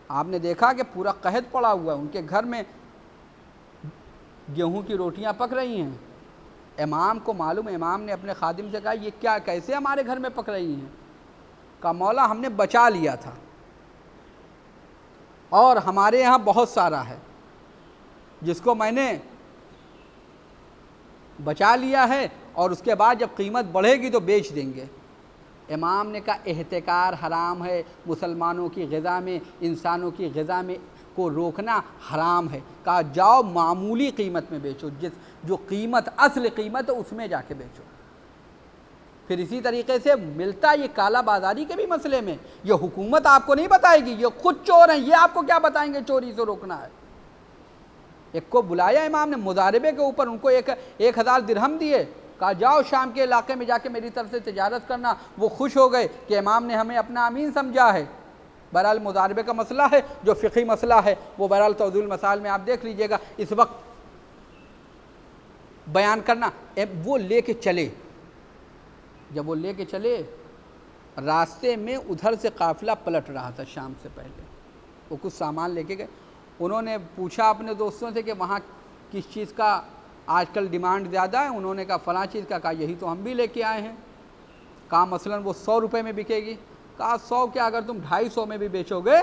آپ نے دیکھا کہ پورا قحط پڑا ہوا ہے، ان کے گھر میں گیہوں کی روٹیاں پک رہی ہیں۔ امام کو معلوم ہے، امام نے اپنے خادم سے کہا یہ کیا، کیسے ہمارے گھر میں پک رہی ہیں؟ کہا مولا ہم نے بچا لیا تھا اور ہمارے یہاں بہت سارا ہے، جس کو میں نے بچا لیا ہے اور اس کے بعد جب قیمت بڑھے گی تو بیچ دیں گے۔ امام نے کہا احتکار حرام ہے، مسلمانوں کی غذا میں، انسانوں کی غذا میں کو روکنا حرام ہے۔ کہا جاؤ معمولی قیمت میں بیچو، جو قیمت اصل قیمت ہے اس میں جا کے بیچو۔ پھر اسی طریقے سے ملتا یہ کالا بازاری کے بھی مسئلے میں، یہ حکومت آپ کو نہیں بتائے گی، یہ خود چور ہیں، یہ آپ کو کیا بتائیں گے چوری سے روکنا ہے۔ ایک کو بلایا امام نے مضاربے کے اوپر، ان کو 1000 درہم دیے، کہا جاؤ شام کے علاقے میں جا کے میری طرف سے تجارت کرنا۔ وہ خوش ہو گئے کہ امام نے ہمیں اپنا امین سمجھا ہے۔ بہرحال مضاربے کا مسئلہ ہے جو فقہی مسئلہ ہے، وہ بہرحال توضیح المسائل میں آپ دیکھ لیجئے گا، اس وقت بیان کرنا۔ وہ لے کے چلے، جب وہ لے کے چلے راستے میں ادھر سے قافلہ پلٹ رہا تھا شام سے پہلے، وہ کچھ سامان لے کے گئے۔ انہوں نے پوچھا اپنے دوستوں سے کہ وہاں کس چیز کا آج کل ڈیمانڈ زیادہ ہے؟ انہوں نے کہا فلاں چیز کا۔ کہا یہی تو ہم بھی لے کے آئے ہیں۔ کہا مثلاً وہ 100 روپے میں بکے گی؟ کہا 100 کیا، اگر تم 250 میں بھی بیچو گے،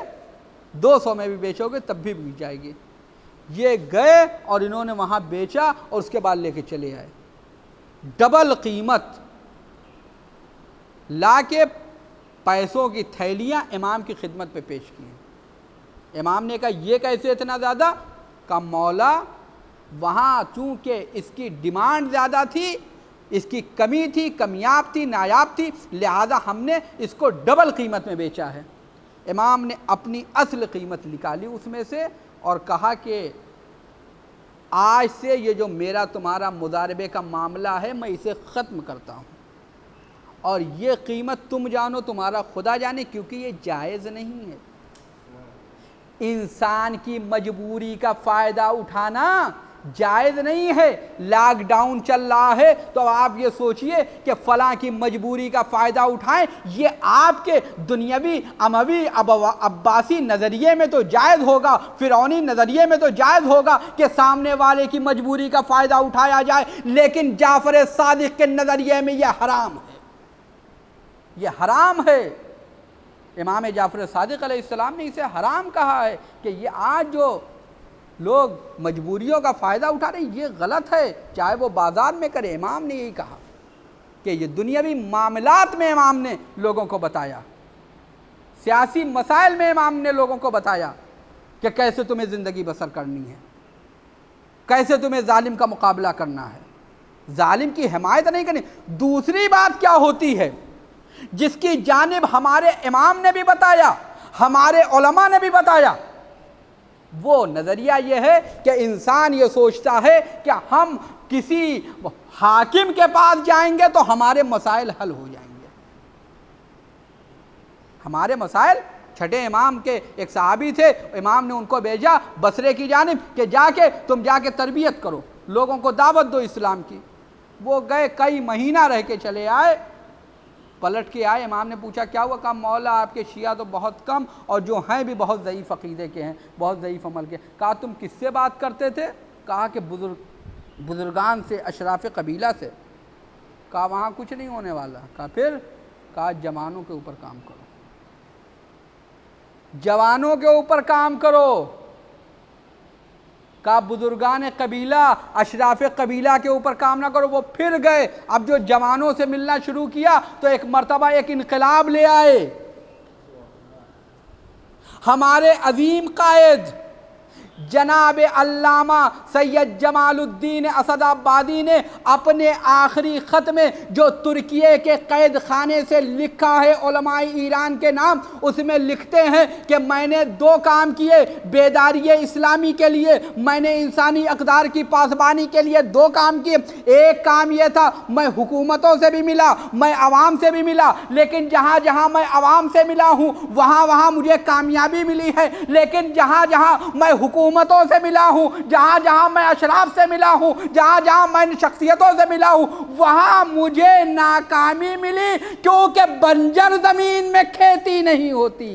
200 میں بھی بیچو گے تب بھی بک جائے گی۔ یہ گئے اور انہوں نے وہاں بیچا اور اس کے بعد لے کے چلے آئے۔ ڈبل قیمت لا کے پیسوں کی تھیلیاں امام کی خدمت پہ پیش کی ہیں۔ امام نے کہا یہ کیسے اتنا زیادہ؟ کہا مولا وہاں چونکہ اس کی ڈیمانڈ زیادہ تھی، اس کی کمی تھی، کمیاب تھی، نایاب تھی، لہذا ہم نے اس کو ڈبل قیمت میں بیچا ہے۔ امام نے اپنی اصل قیمت نکالی اس میں سے اور کہا کہ آج سے یہ جو میرا تمہارا مضاربے کا معاملہ ہے میں اسے ختم کرتا ہوں، اور یہ قیمت تم جانو تمہارا خدا جانے، کیونکہ یہ جائز نہیں ہے۔ انسان کی مجبوری کا فائدہ اٹھانا جائز نہیں ہے۔ لاک ڈاؤن چل رہا ہے تو آپ یہ سوچئے کہ فلاں کی مجبوری کا فائدہ اٹھائیں، یہ آپ کے دنیاوی اموی عباسی نظریے میں تو جائز ہوگا، فرعونی نظریے میں تو جائز ہوگا کہ سامنے والے کی مجبوری کا فائدہ اٹھایا جائے، لیکن جعفر صادق کے نظریے میں یہ حرام ہے، یہ حرام ہے۔ امام جعفر صادق علیہ السلام نے اسے حرام کہا ہے کہ یہ آج جو لوگ مجبوریوں کا فائدہ اٹھا رہے ہیں یہ غلط ہے، چاہے وہ بازار میں کرے۔ امام نے یہی کہا کہ یہ دنیاوی معاملات میں امام نے لوگوں کو بتایا، سیاسی مسائل میں امام نے لوگوں کو بتایا کہ کیسے تمہیں زندگی بسر کرنی ہے، کیسے تمہیں ظالم کا مقابلہ کرنا ہے، ظالم کی حمایت نہیں کرنی۔ دوسری بات کیا ہوتی ہے جس کی جانب ہمارے امام نے بھی بتایا، ہمارے علماء نے بھی بتایا، وہ نظریہ یہ ہے کہ انسان یہ سوچتا ہے کہ ہم کسی حاکم کے پاس جائیں گے تو ہمارے مسائل حل ہو جائیں گے۔ ہمارے مسائل، چھٹے امام کے ایک صحابی تھے، امام نے ان کو بھیجا بصرے کی جانب کہ تم جا کے تربیت کرو، لوگوں کو دعوت دو اسلام کی۔ وہ گئے، کئی مہینہ رہ کے چلے آئے، پلٹ کے آئے، امام نے پوچھا کیا ہوا؟ کہا مولا آپ کے شیعہ تو بہت کم اور جو ہیں بھی بہت ضعیف عقیدے کے ہیں، بہت ضعیف عمل کے۔ کہا تم کس سے بات کرتے تھے؟ کہا کہ بزرگان سے، اشراف قبیلہ سے۔ کہا وہاں کچھ نہیں ہونے والا۔ کہا پھر؟ کہا جوانوں کے اوپر کام کرو، جوانوں کے اوپر کام کرو۔ کہا بزرگان قبیلہ، اشراف قبیلہ کے اوپر کام نہ کرو۔ وہ پھر گئے، اب جو جوانوں سے ملنا شروع کیا تو ایک مرتبہ ایک انقلاب لے آئے۔ ہمارے عظیم قائد جناب علامہ سید جمال الدین اسد آبادی نے اپنے آخری خط میں جو ترکیے کے قید خانے سے لکھا ہے علماء ایران کے نام، اس میں لکھتے ہیں کہ میں نے 2 کام کیے بیداری اسلامی کے لیے، میں نے انسانی اقدار کی پاسبانی کے لیے 2 کام کیے۔ ایک کام یہ تھا میں حکومتوں سے بھی ملا، میں عوام سے بھی ملا، لیکن جہاں جہاں میں عوام سے ملا ہوں وہاں وہاں مجھے کامیابی ملی ہے، لیکن جہاں جہاں میں حکومتوں سے ملا ہوں، جہاں جہاں میں اشراف سے ملا ہوں، جہاں جہاں میں شخصیتوں سے ملا ہوں وہاں مجھے ناکامی ملی، کیونکہ بنجر زمین میں کھیتی نہیں ہوتی،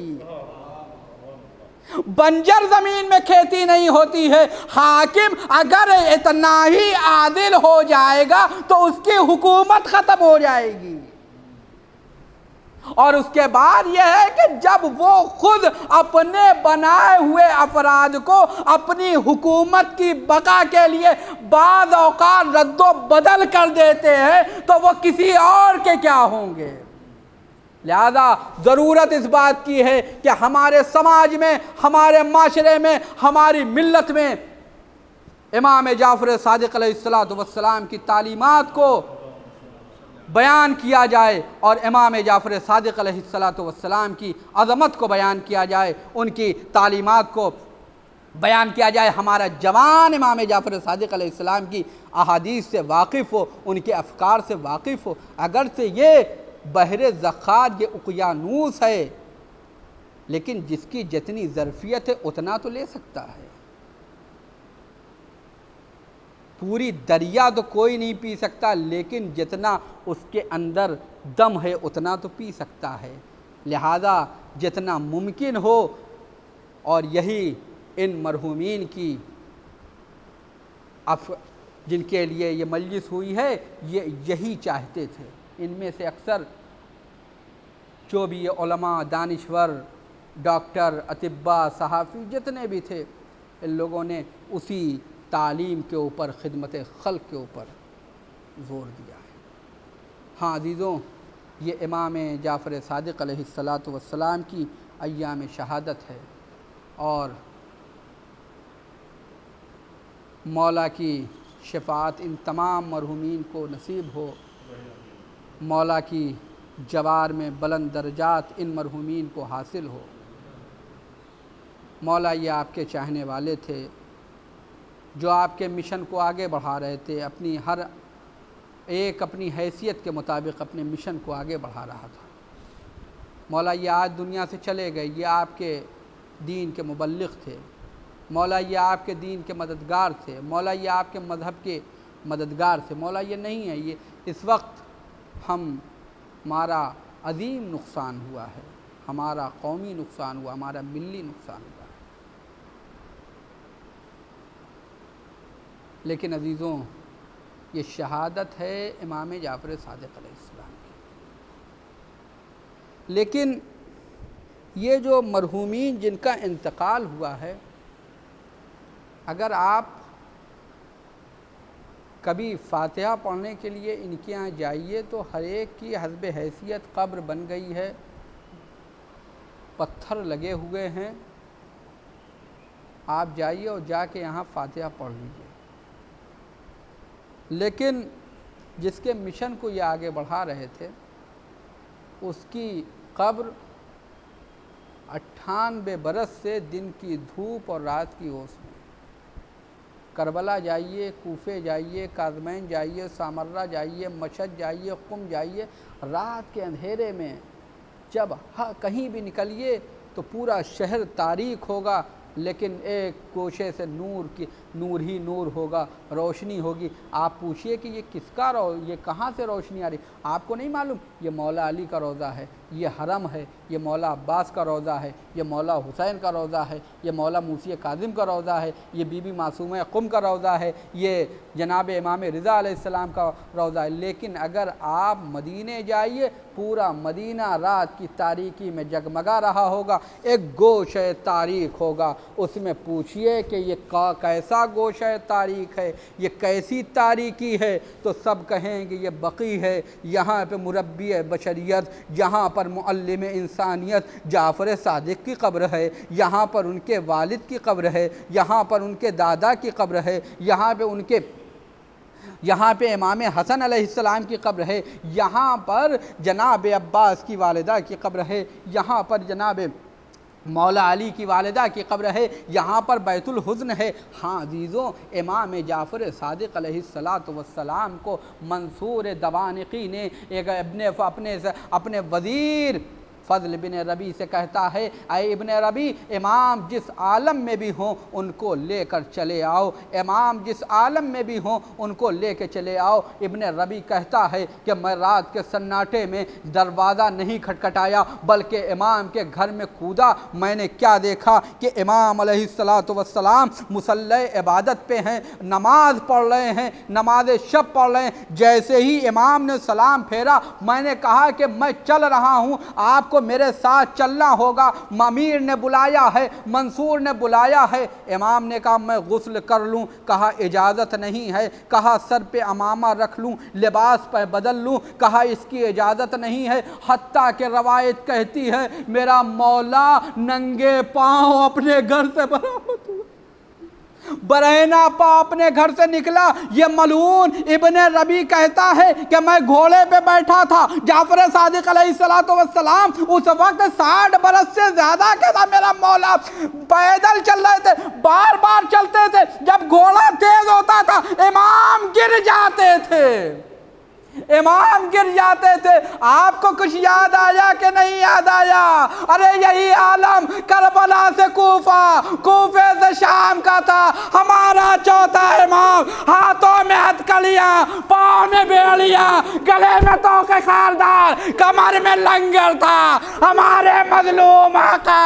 بنجر زمین میں کھیتی نہیں ہوتی ہے۔ حاکم اگر اتنا ہی عادل ہو جائے گا تو اس کی حکومت ختم ہو جائے گی، اور اس کے بعد یہ ہے کہ جب وہ خود اپنے بنائے ہوئے افراد کو اپنی حکومت کی بقا کے لیے بعض اوقات رد و بدل کر دیتے ہیں تو وہ کسی اور کے کیا ہوں گے۔ لہذا ضرورت اس بات کی ہے کہ ہمارے سماج میں، ہمارے معاشرے میں، ہماری ملت میں امام جعفر صادق علیہ السلام کی تعلیمات کو بیان کیا جائے، اور امام جعفر صادق علیہ السلام کی عظمت کو بیان کیا جائے، ان کی تعلیمات کو بیان کیا جائے۔ ہمارا جوان امام جعفر صادق علیہ السلام کی احادیث سے واقف ہو، ان کے افکار سے واقف ہو۔ اگرچہ یہ بحر زخار، یہ اقیانوس ہے، لیکن جس کی جتنی ظرفیت ہے اتنا تو لے سکتا ہے۔ پوری دریا تو کوئی نہیں پی سکتا، لیکن جتنا اس کے اندر دم ہے اتنا تو پی سکتا ہے۔ لہذا جتنا ممکن ہو، اور یہی ان مرحومین کی جن کے لیے یہ مجلس ہوئی ہے یہ یہی چاہتے تھے۔ ان میں سے اکثر جو بھی یہ علماء، دانشور، ڈاکٹر، اطباء، صحافی جتنے بھی تھے، ان لوگوں نے اسی تعلیم کے اوپر، خدمت خلق کے اوپر زور دیا ہے۔ ہاں عزیزوں، یہ امام جعفر صادق علیہ السلام کی ایام شہادت ہے، اور مولا کی شفاعت ان تمام مرحومین کو نصیب ہو، مولا کی جوار میں بلند درجات ان مرحومین کو حاصل ہو۔ مولا یہ آپ کے چاہنے والے تھے، جو آپ کے مشن کو آگے بڑھا رہے تھے، اپنی ہر ایک اپنی حیثیت کے مطابق اپنے مشن کو آگے بڑھا رہا تھا۔ مولا یہ آج دنیا سے چلے گئے، یہ آپ کے دین کے مبلغ تھے، مولا یہ آپ کے دین کے مددگار تھے، مولا یہ آپ کے مذہب کے مددگار تھے۔ مولا یہ نہیں ہے، یہ اس وقت ہمارا عظیم نقصان ہوا ہے، ہمارا قومی نقصان ہوا، ہمارا ملی نقصان ہوا ہے۔ لیکن عزیزوں، یہ شہادت ہے امام جعفر صادق علیہ السلام کی۔ لیکن یہ جو مرحومین جن کا انتقال ہوا ہے، اگر آپ کبھی فاتحہ پڑھنے کے لیے ان کے یہاں جائیے تو ہر ایک کی حسب حیثیت قبر بن گئی ہے، پتھر لگے ہوئے ہیں، آپ جائیے اور جا کے یہاں فاتحہ پڑھ لیجیے۔ لیکن جس کے مشن کو یہ آگے بڑھا رہے تھے، اس کی قبر 98 برس سے دن کی دھوپ اور رات کی اوس میں۔ کربلا جائیے، کوفے جائیے، کاظمین جائیے، سامرہ جائیے، مشہد جائیے، قم جائیے، رات کے اندھیرے میں جب کہیں بھی نکلیے تو پورا شہر تاریک ہوگا، لیکن ایک گوشے سے نور ہی نور ہوگا، روشنی ہوگی۔ آپ پوچھئے کہ یہ کس کا یہ کہاں سے روشنی آ رہی؟ آپ کو نہیں معلوم؟ یہ مولا علی کا روضہ ہے، یہ حرم ہے، یہ مولا عباس کا روضہ ہے، یہ مولا حسین کا روضہ ہے، یہ مولا موسی کاظم کا روضہ ہے، یہ بی بی معصومہ قم کا روضہ ہے، یہ جناب امام رضا علیہ السلام کا روضہ ہے۔ لیکن اگر آپ مدینے جائیے، پورا مدینہ رات کی تاریکی میں جگمگا رہا ہوگا، ایک گوشہ تاریک ہوگا۔ اس میں پوچھئے کہ یہ کیسا گوشہ تاریک ہے، یہ کیسی تاریکی ہے، تو سب کہیں گے یہ بقی ہے، یہاں پہ مربی بشریت، یہاں پر معلم انسانیت جعفر صادق کی قبر ہے، یہاں پر ان کے والد کی قبر ہے، یہاں پر ان کے دادا کی قبر ہے، یہاں پہ امام حسن علیہ السلام کی قبر ہے، یہاں پر جناب عباس کی والدہ کی قبر ہے، یہاں پر جناب مولا علی کی والدہ کی قبر ہے، یہاں پر بیت الحزن ہے۔ ہاں عزیزوں، امام جعفر صادق علیہ السلام کو منصور دوانقی نے ایک اپنے وزیر فضل بن ربی سے کہتا ہے، اے ابن ربی، امام جس عالم میں بھی ہوں ان کو لے کر چلے آؤ، امام جس عالم میں بھی ہوں ان کو لے کے چلے آؤ۔ ابن ربی کہتا ہے کہ میں رات کے سناٹے میں دروازہ نہیں کھٹکھٹایا، بلکہ امام کے گھر میں کودا۔ میں نے کیا دیکھا کہ امام علیہ السلام مصلی عبادت پہ ہیں، نماز پڑھ رہے ہیں، نماز شب پڑھ رہے ہیں۔ جیسے ہی امام نے سلام پھیرا، میں نے کہا کہ میں چل رہا ہوں، آپ کو میرے ساتھ چلنا ہوگا۔ امیر نے بلایا ہے، منصور نے بلایا ہے۔ امام نے کہا میں غسل کر لوں، کہا اجازت نہیں ہے، کہا سر پہ عمامہ رکھ لوں، لباس پہ بدل لوں، کہا اس کی اجازت نہیں ہے۔ حتیٰ کہ روایت کہتی ہے میرا مولا ننگے پاؤں اپنے گھر سے برآمد ہوا، برہنہ پا اپنے گھر سے نکلا۔ یہ ملعون ابن ربی کہتا ہے کہ میں گھوڑے پہ بیٹھا تھا، جعفر صادق علیہ السلام اس وقت 60 برس سے زیادہ کے تھا، میرا مولا پیدل چل رہے تھے، بار بار چلتے تھے، جب گھوڑا تیز ہوتا تھا امام گر جاتے تھے، امام گر جاتے تھے۔ آپ کو کچھ یاد آیا کہ نہیں یاد آیا؟ ارے یہی عالم کربلا سے کوفہ، کوفے سے شام کا تھا۔ ہمارا چوتھا امام ہاتھوں میں ہتھکڑیاں، پاؤں میں بیڑیاں، گلے میں توق خاردار، کمر میں لنگر تھا، ہمارے مظلوم آقا۔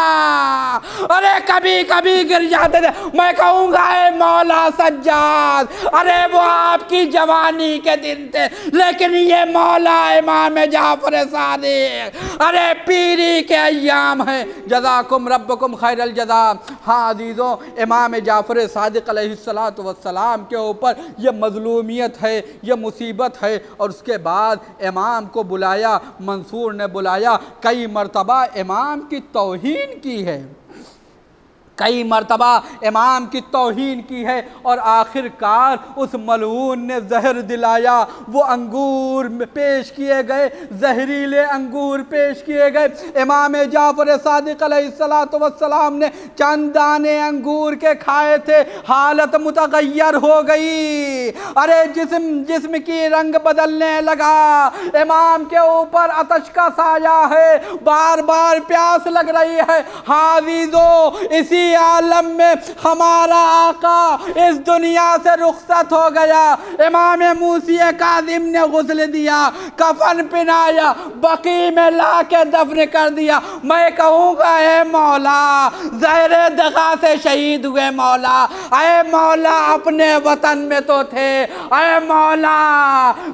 ارے کبھی کبھی گر جاتے تھے۔ میں کہوں گا اے مولا سجاد، ارے وہ آپ کی جوانی کے دن تھے، لیکن یہ مولا امام جعفر صادق ارے پیری کے ایام ہیں۔ جزاکم ربکم خیر الجزا۔ ہاں عزیزوں، امام جعفر صادق علیہ السلام کے اوپر یہ مظلومیت ہے، یہ مصیبت مصیبت ہے۔ اور اس کے بعد امام کو بلایا، منصور نے بلایا، کئی مرتبہ امام کی توہین کی ہے، کئی مرتبہ امام کی توہین کی ہے، اور آخر کار اس ملعون نے زہر دلایا۔ وہ انگور پیش کیے گئے، زہریلے انگور پیش کیے گئے۔ امام جعفر صادق علیہ السلام نے چند دانے انگور کے کھائے تھے، حالت متغیر ہو گئی، ارے جسم کی رنگ بدلنے لگا، امام کے اوپر آتش کا سایہ ہے، بار بار پیاس لگ رہی ہے۔ حافظو، اسی عالم میں ہمارا آقا اس دنیا سے رخصت ہو گیا۔ امام موسی کاظم نے غسل دیا، کفن پہنایا، بقیع میں لا کے دفن کر دیا۔ میں کہوں گا اے مولا، زہر دغا سے شہید ہوئے مولا، اے مولا اپنے وطن میں تو تھے، اے مولا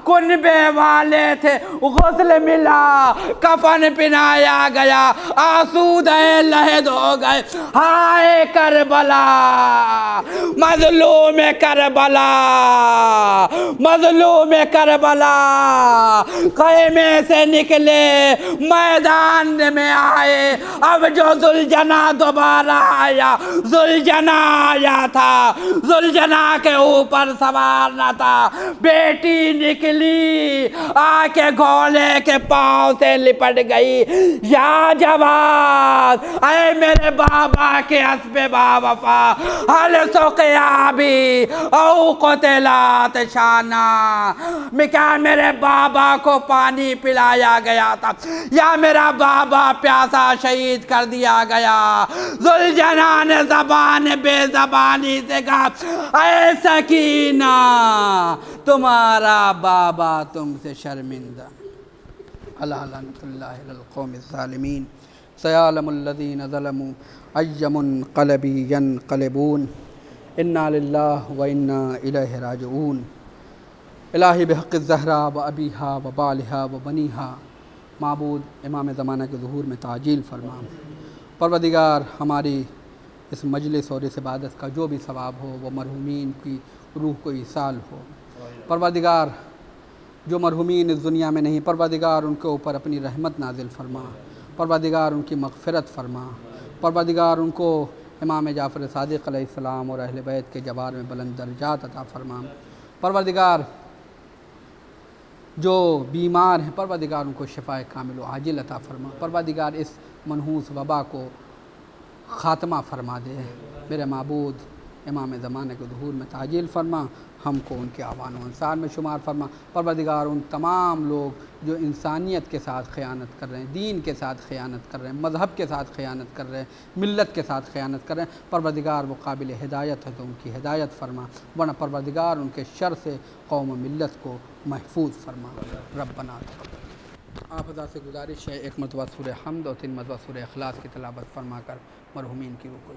کنبے والے تھے، غسل ملا، کفن پہنایا گیا، آسودہ لحد ہو گئے۔ ہائے کربلا، مظلوم کربلا، مظلوم کربلا، خیمے سے نکلے، میدان میں آئے۔ اب جو ذوالجنا دوبارہ آیا، ذوالجنا آیا تھا، ذوالجنا کے اوپر سوار نہ تھا، بیٹی نکلی آ کے گھوڑے کے پاؤں سے لپٹ گئی۔ یا جواد، اے میرے بابا کے حسب با وفا، حل سقیابی او قتلات شانا، میں کیا میرے بابا کو پانی پلایا گیا تھا یا میرا بابا پیاسا شہید کر دیا گیا؟ ذوالجنا نے زبان بے زبانی سے کہا، اے سکینہ، تمہارا بابا تم سے شرمندہ۔ اللہ لعنت اللہ علی القوم الظالمین۔ سیعلم الذین ظلموا ای منقلب ینقلبون، انا للہ و انا الیہ راجعون۔ الہی بحق الزہرا و ابیہا و بالہا و بنیہا، معبود امام زمانہ کے ظہور میں تعجیل فرما۔ پروردگار، ہماری اس مجلس اور اس عبادت کا جو بھی ثواب ہو وہ مرحومین کی روح کو ایصال ہو۔ پروردگار، جو مرحومین اس دنیا میں نہیں، پروردگار ان کے اوپر اپنی رحمت نازل فرما، پروردگار ان کی مغفرت فرما، پروردگار ان کو امام جعفر صادق علیہ السلام اور اہل بیت کے جوار میں بلند درجات عطا فرما۔ پروردگار، جو بیمار ہیں پروردگار ان کو شفاء کامل و عاجل عطا فرما۔ پروردگار اس منحوس وبا کو خاتمہ فرما دے۔ میرے معبود امام زمانہ کے ظہور میں تعجیل فرما، ہم کو ان کے اعوان و انصار میں شمار فرما۔ پروردگار، ان تمام لوگ جو انسانیت کے ساتھ خیانت کر رہے ہیں، دین کے ساتھ خیانت کر رہے ہیں، مذہب کے ساتھ خیانت کر رہے ہیں، ملت کے ساتھ خیانت کر رہے ہیں، پروردگار وہ قابل ہدایت ہے تو ان کی ہدایت فرما، ورنہ پروردگار ان کے شر سے قوم و ملت کو محفوظ فرما۔ ربنا آپ حضرات سے گزارش ہے، ایک مرتبہ سورہ حمد اور 3 مرتبہ سورہ اخلاص کی تلاوت فرما کر مرحومین کی روح کو